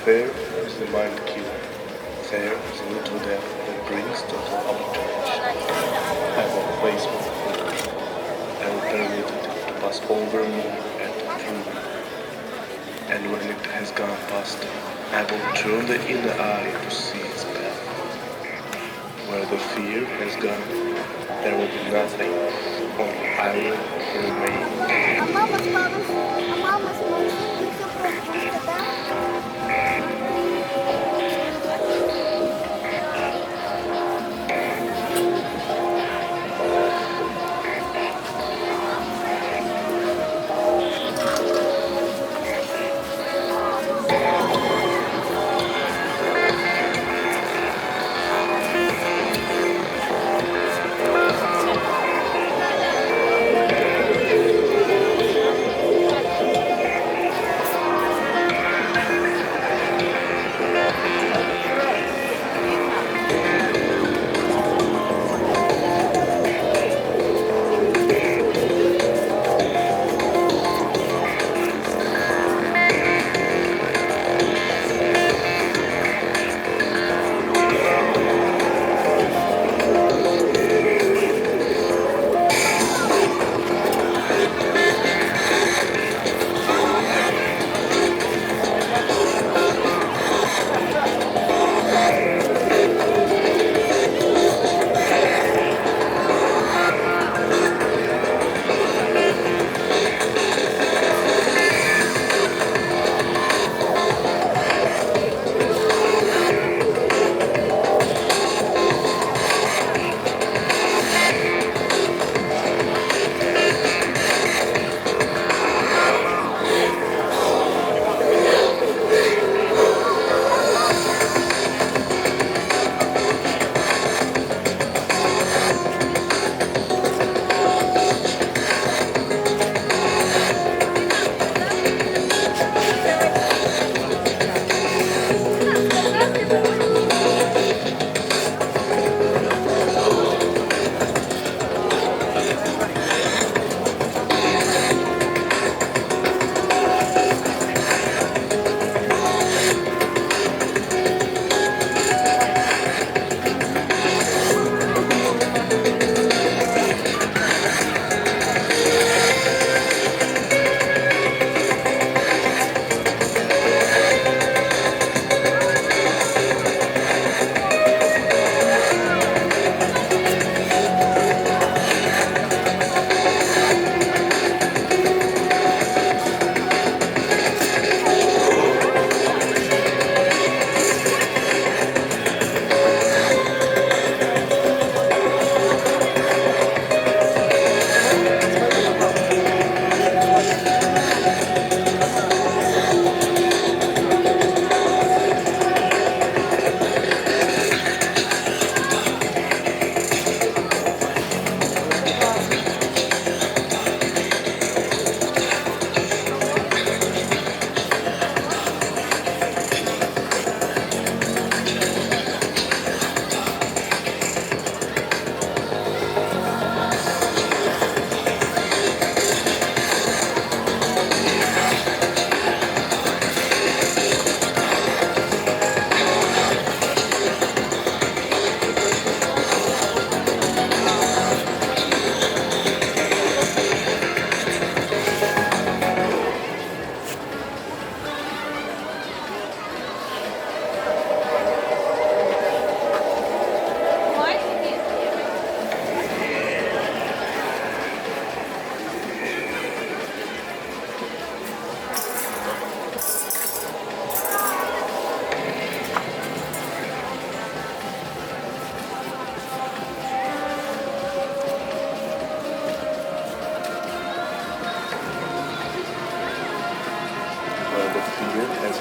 Fear is the mind killer. Fear is a little death that brings total obliteration. I will face my fear. I will permit it to pass over me and through me. And when it has gone past, I will turn the inner eye to see its path. Where the fear has gone, there will be nothing, only I will remain. Мама с Максимом все просто, да?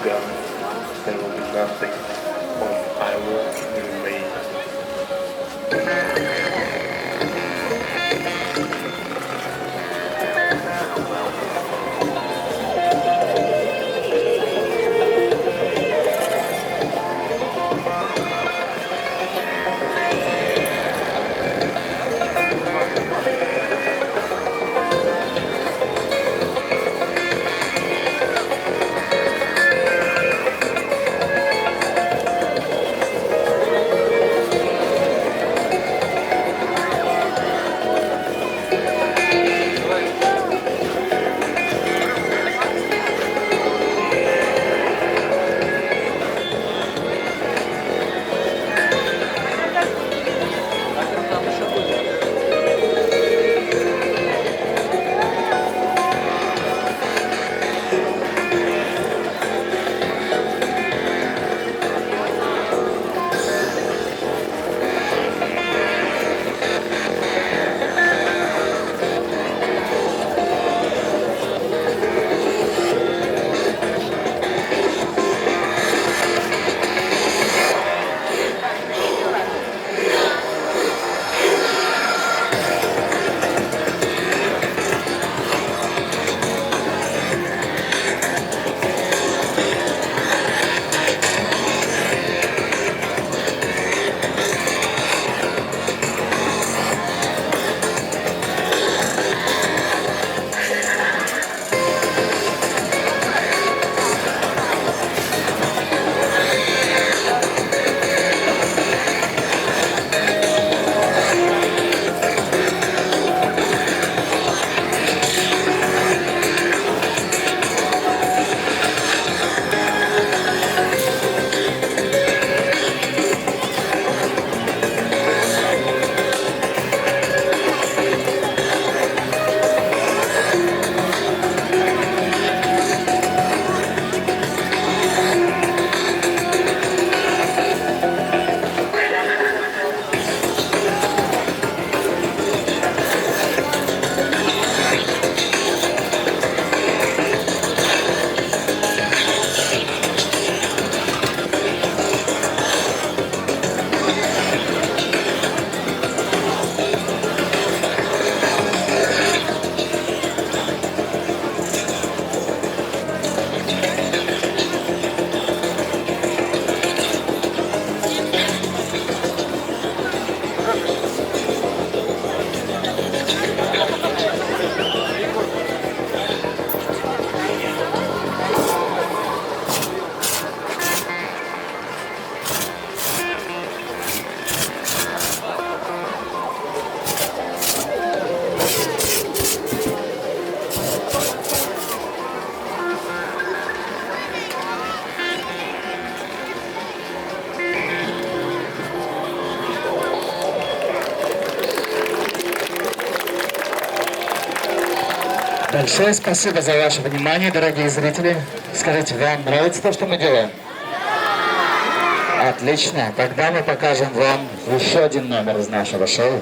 gone, there will be nothing, only I will remain. Большое спасибо за ваше внимание, дорогие зрители. Скажите, вам нравится то, что мы делаем? Отлично. Тогда мы покажем вам еще один номер из нашего шоу.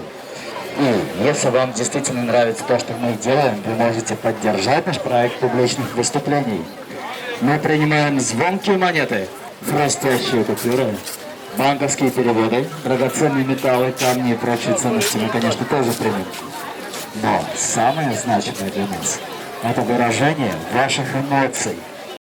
И если вам действительно нравится то, что мы делаем, вы можете поддержать наш проект публичных выступлений. Мы принимаем звонкие монеты, хрустящие купюры, банковские переводы, драгоценные металлы, камни и прочие ценности мы, конечно, тоже примем. Но самое значимое для нас – это выражение ваших эмоций.